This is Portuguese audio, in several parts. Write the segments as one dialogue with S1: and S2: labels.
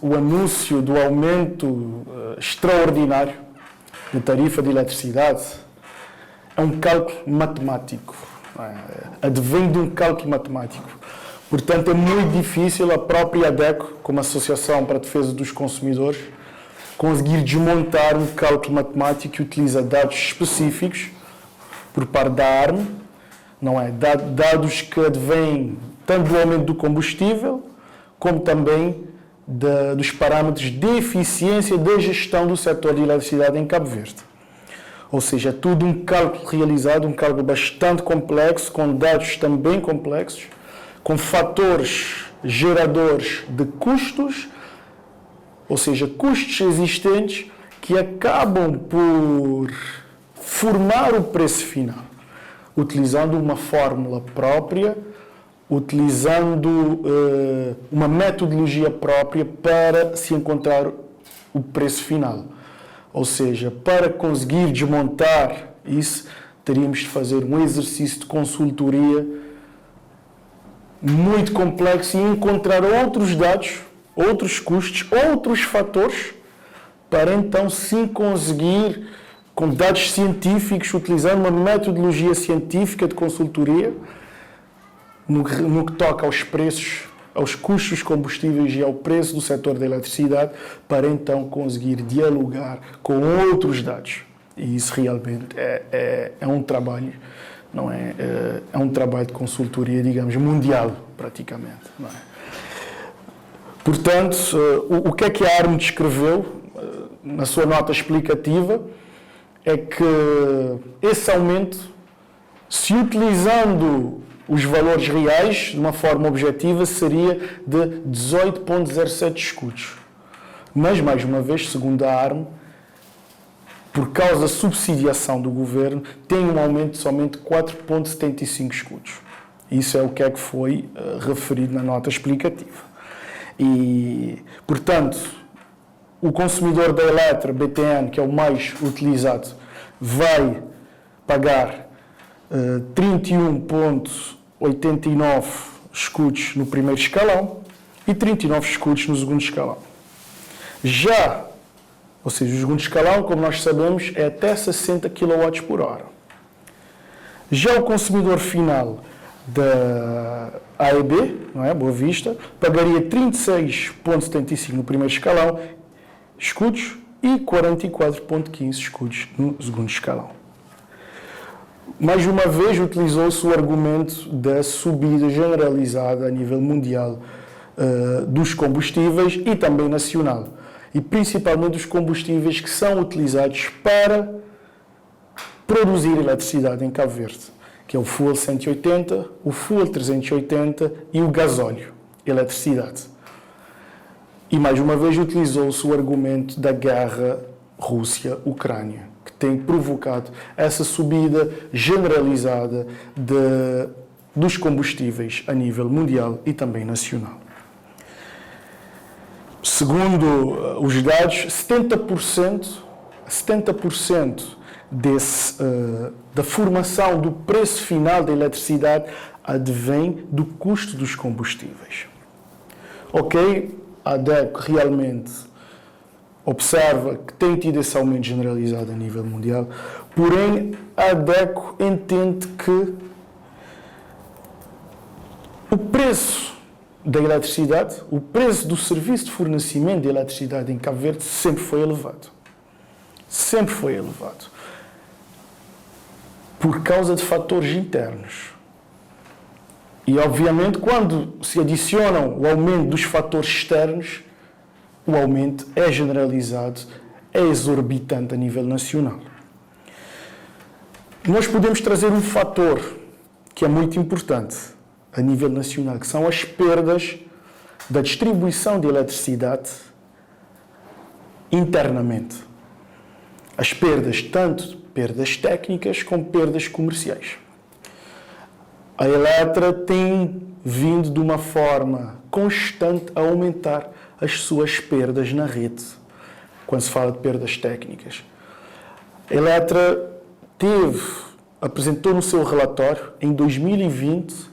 S1: o anúncio do aumento extraordinário da tarifa de eletricidade é um cálculo matemático, advém de um cálculo matemático. Portanto, é muito difícil a própria ADECO, como Associação para a Defesa dos Consumidores, conseguir desmontar um cálculo matemático que utiliza dados específicos por parte da ARME, não é? Dados que advêm tanto do aumento do combustível, como também dos parâmetros de eficiência da gestão do setor de eletricidade em Cabo Verde. Ou seja, é tudo um cálculo realizado, um cálculo bastante complexo, com dados também complexos, com fatores geradores de custos, ou seja, custos existentes que acabam por formar o preço final, utilizando uma fórmula própria, utilizando uma metodologia própria para se encontrar o preço final. Ou seja, para conseguir desmontar isso, teríamos de fazer um exercício de consultoria muito complexo e encontrar outros dados, outros custos, outros fatores, para então sim conseguir, com dados científicos, utilizando uma metodologia científica de consultoria, no que toca aos preços, aos custos dos combustíveis e ao preço do setor da eletricidade, para então conseguir dialogar com outros dados. E isso realmente é um trabalho, não é? É um trabalho de consultoria, digamos, mundial, praticamente. Não é? Portanto, o que é que a ARME descreveu na sua nota explicativa é que esse aumento, se utilizando os valores reais de uma forma objetiva, seria de 18,07 escudos. Mas, mais uma vez, segundo a ARME, por causa da subsidiação do governo, tem um aumento de somente 4,75 escudos. Isso é o que foi referido na nota explicativa. E, portanto, o consumidor da Eletra, BTN, que é o mais utilizado, vai pagar 31,89 escudos no primeiro escalão e 39 escudos no segundo escalão. Ou seja, o segundo escalão, como nós sabemos, é até 60 kWh. Já o consumidor final da AEB, não é? Boa Vista, pagaria 36,75 no primeiro escalão escudos e 44,15 escudos no segundo escalão. Mais uma vez utilizou-se o argumento da subida generalizada a nível mundial dos combustíveis e também nacional, e principalmente dos combustíveis que são utilizados para produzir eletricidade em Cabo Verde, que é o Fuel 180, o Fuel 380 e o gasóleo, eletricidade. E mais uma vez utilizou-se o argumento da guerra Rússia-Ucrânia, que tem provocado essa subida generalizada dos combustíveis a nível mundial e também nacional. Segundo os dados, 70% da formação do preço final da eletricidade advém do custo dos combustíveis. Ok, a ADECO realmente observa que tem tido esse aumento generalizado a nível mundial, porém a ADECO entende que o preço da eletricidade, o preço do serviço de fornecimento de eletricidade em Cabo Verde sempre foi elevado. Sempre foi elevado. Por causa de fatores internos. E, obviamente, quando se adicionam o aumento dos fatores externos, o aumento é generalizado, é exorbitante a nível nacional. Nós podemos trazer um fator que é muito importante a nível nacional, que são as perdas da distribuição de eletricidade internamente. As perdas, tanto perdas técnicas como perdas comerciais. A Eletra tem vindo de uma forma constante a aumentar as suas perdas na rede, quando se fala de perdas técnicas. A Eletra apresentou no seu relatório, em 2020,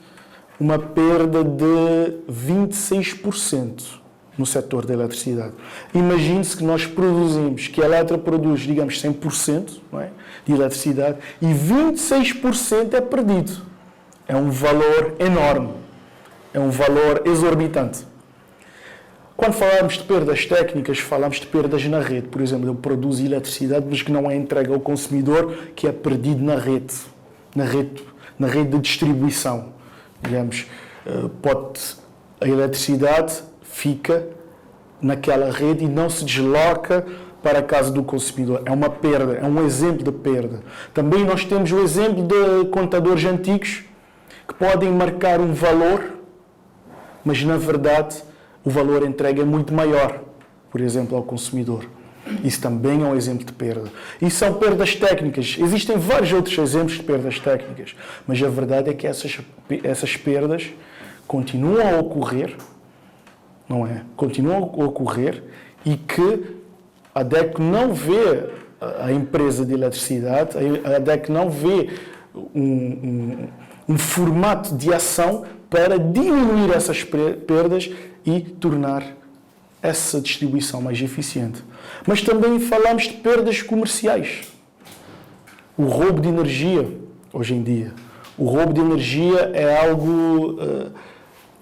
S1: uma perda de 26% no setor da eletricidade. Imagine-se que nós produzimos, que a Eletra produz, digamos, 100%, não é, de eletricidade e 26% é perdido. É um valor enorme, é um valor exorbitante. Quando falamos de perdas técnicas, falamos de perdas na rede. Por exemplo, eu produzo eletricidade, mas que não é entregue ao consumidor, que é perdido na rede de distribuição. Digamos, a eletricidade fica naquela rede e não se desloca para a casa do consumidor. É uma perda, é um exemplo de perda. Também nós temos o exemplo de contadores antigos que podem marcar um valor, mas na verdade o valor entregue é muito maior, por exemplo, ao consumidor. Isso também é um exemplo de perda. E são perdas técnicas. Existem vários outros exemplos de perdas técnicas, mas a verdade é que essas perdas continuam a ocorrer, não é? Continuam a ocorrer e que a DECO não vê, a empresa de eletricidade, a DECO não vê um formato de ação para diminuir essas perdas e tornar essa distribuição mais eficiente. Mas também falamos de perdas comerciais. O roubo de energia, hoje em dia. O roubo de energia é algo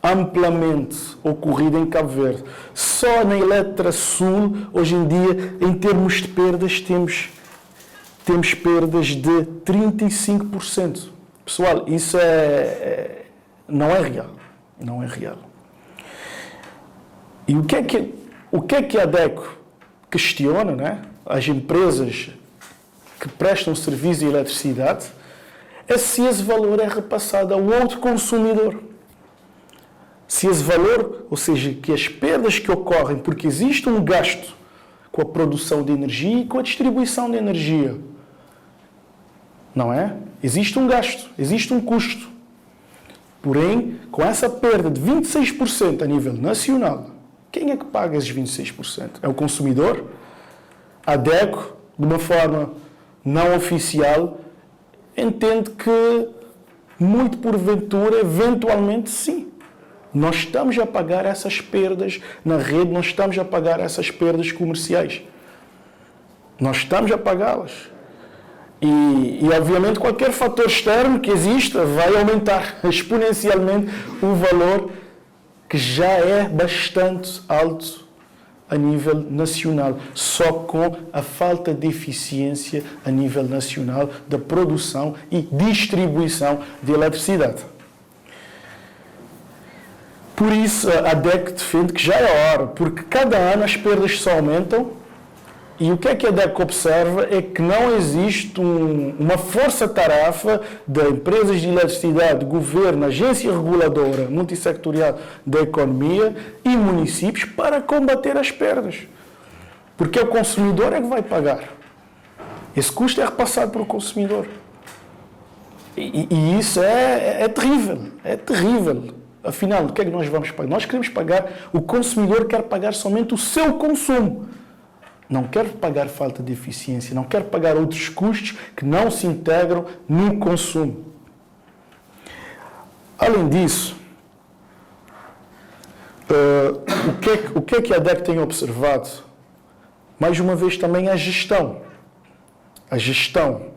S1: amplamente ocorrido em Cabo Verde. Só na Eletra Sul, hoje em dia, em termos de perdas, temos perdas de 35%. Pessoal, isso não é real. Não é real. E o que é que a DECO questiona, né? As empresas que prestam serviço de eletricidade, é se esse valor é repassado ao outro consumidor. Se esse valor, ou seja, que as perdas que ocorrem porque existe um gasto com a produção de energia e com a distribuição de energia, não é? Existe um gasto, existe um custo. Porém, com essa perda de 26% a nível nacional, quem é que paga esses 26%? É o consumidor? A DECO, de uma forma não oficial, entende que, muito porventura, eventualmente sim. Nós estamos a pagar essas perdas na rede, nós estamos a pagar essas perdas comerciais. Nós estamos a pagá-las. E, obviamente, qualquer fator externo que exista vai aumentar exponencialmente o valor que já é bastante alto a nível nacional, só com a falta de eficiência a nível nacional da produção e distribuição de eletricidade. Por isso, a DECO defende que já é hora, porque cada ano as perdas só aumentam. E o que é que a DECO observa é que não existe uma força-tarefa de empresas de eletricidade, governo, agência reguladora multissectorial da economia e municípios para combater as perdas. Porque o consumidor é que vai pagar. Esse custo é repassado para o consumidor. E isso é terrível, é terrível. Afinal, o que é que nós vamos pagar? Nós queremos pagar, o consumidor quer pagar somente o seu consumo. Não quer pagar falta de eficiência, não quer pagar outros custos que não se integram no consumo. Além disso, o que é que a DECO tem observado? Mais uma vez também a gestão. A gestão.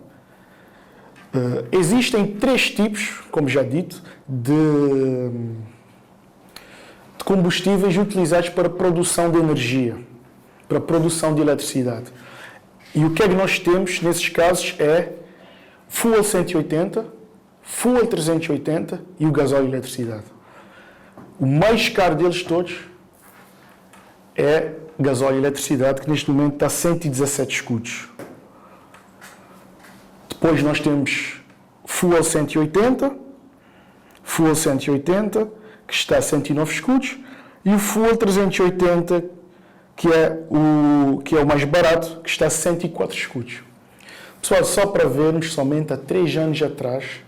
S1: Existem 3 tipos, como já dito, de combustíveis utilizados para a produção de energia, para a produção de eletricidade. E o que é que nós temos nesses casos é Fuel 180, Fuel 380 e o gasóleo e eletricidade. O mais caro deles todos é gasóleo e eletricidade, que neste momento está a 117 escudos. Depois nós temos Fuel 180, que está a 109 escudos, e o Fuel 380, que é o mais barato, que está a 104 escudos. Pessoal, só para vermos, somente há 3 anos atrás,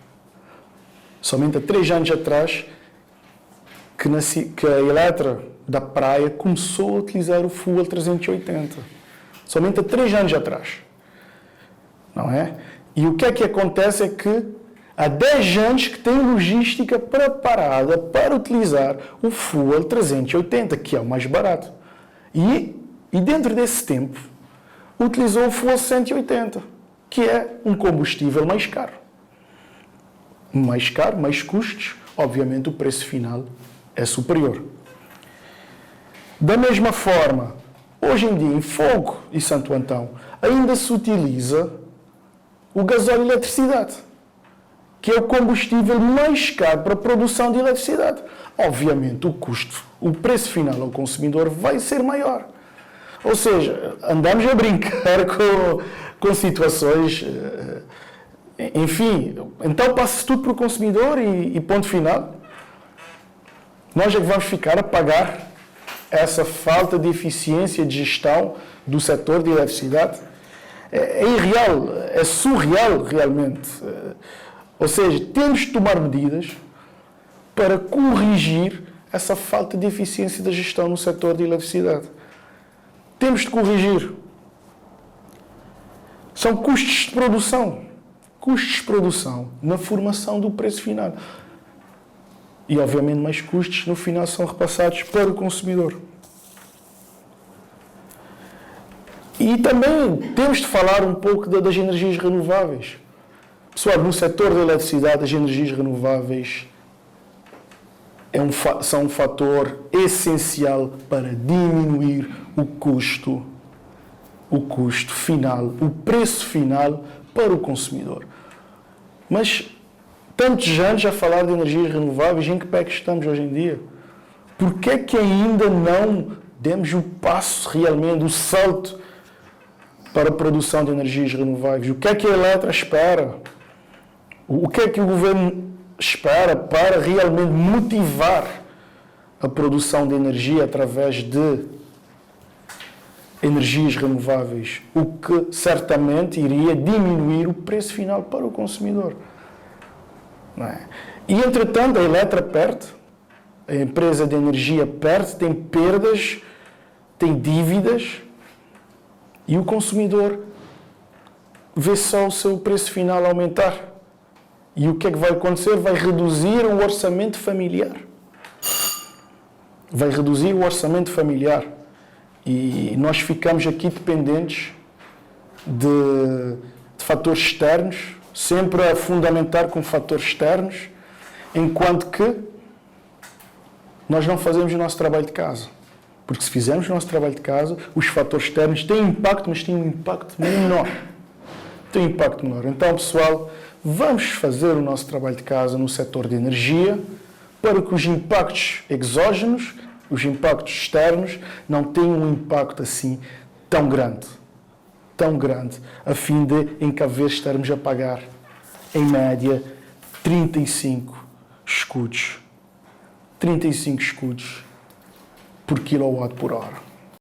S1: que a Eletra da Praia começou a utilizar o Fuel 380. Somente há 3 anos atrás. Não é? E o que é que acontece é que há 10 anos que tem logística preparada para utilizar o fuel 380, que é o mais barato. E dentro desse tempo, utilizou o fuel 180, que é um combustível mais caro. Mais caro, mais custos, obviamente o preço final é superior. Da mesma forma, hoje em dia, em Fogo e Santo Antão, ainda se utiliza o gasóleo e eletricidade, que é o combustível mais caro para a produção de eletricidade. Obviamente, o preço final ao consumidor vai ser maior. Ou seja, andamos a brincar com situações... Enfim, então passa-se tudo para o consumidor e ponto final. Nós é que vamos ficar a pagar essa falta de eficiência de gestão do setor de eletricidade. É irreal, é surreal realmente. Ou seja, temos de tomar medidas para corrigir essa falta de eficiência da gestão no setor de eletricidade. Temos de corrigir. São custos de produção. Custos de produção na formação do preço final. E, obviamente, mais custos no final são repassados para o consumidor. E também temos de falar um pouco das energias renováveis. Pessoal, no setor da eletricidade, as energias renováveis são um fator essencial para diminuir o custo final, o preço final para o consumidor. Mas tantos anos a falar de energias renováveis, em que pé que estamos hoje em dia? Por que é que ainda não demos o passo realmente, o salto para a produção de energias renováveis? O que é que a Eletra espera? O que é que o governo espera para realmente motivar a produção de energia através de energias renováveis? O que certamente iria diminuir o preço final para o consumidor. Não é? E, entretanto, a Eletra perde, a empresa de energia perde, tem perdas, tem dívidas, e o consumidor vê só o seu preço final aumentar. E o que é que vai acontecer? Vai reduzir o orçamento familiar. Vai reduzir o orçamento familiar. E nós ficamos aqui dependentes de fatores externos, sempre a fundamentar com fatores externos, enquanto que nós não fazemos o nosso trabalho de casa. Porque se fizermos o nosso trabalho de casa, os fatores externos têm impacto, mas têm um impacto menor. Tem um impacto menor. Então, pessoal, vamos fazer o nosso trabalho de casa no setor de energia para que os impactos exógenos, os impactos externos, não tenham um impacto assim tão grande, a fim de, em cada vez, estarmos a pagar, em média, 35 escudos. 35 escudos por quilowatt por hora.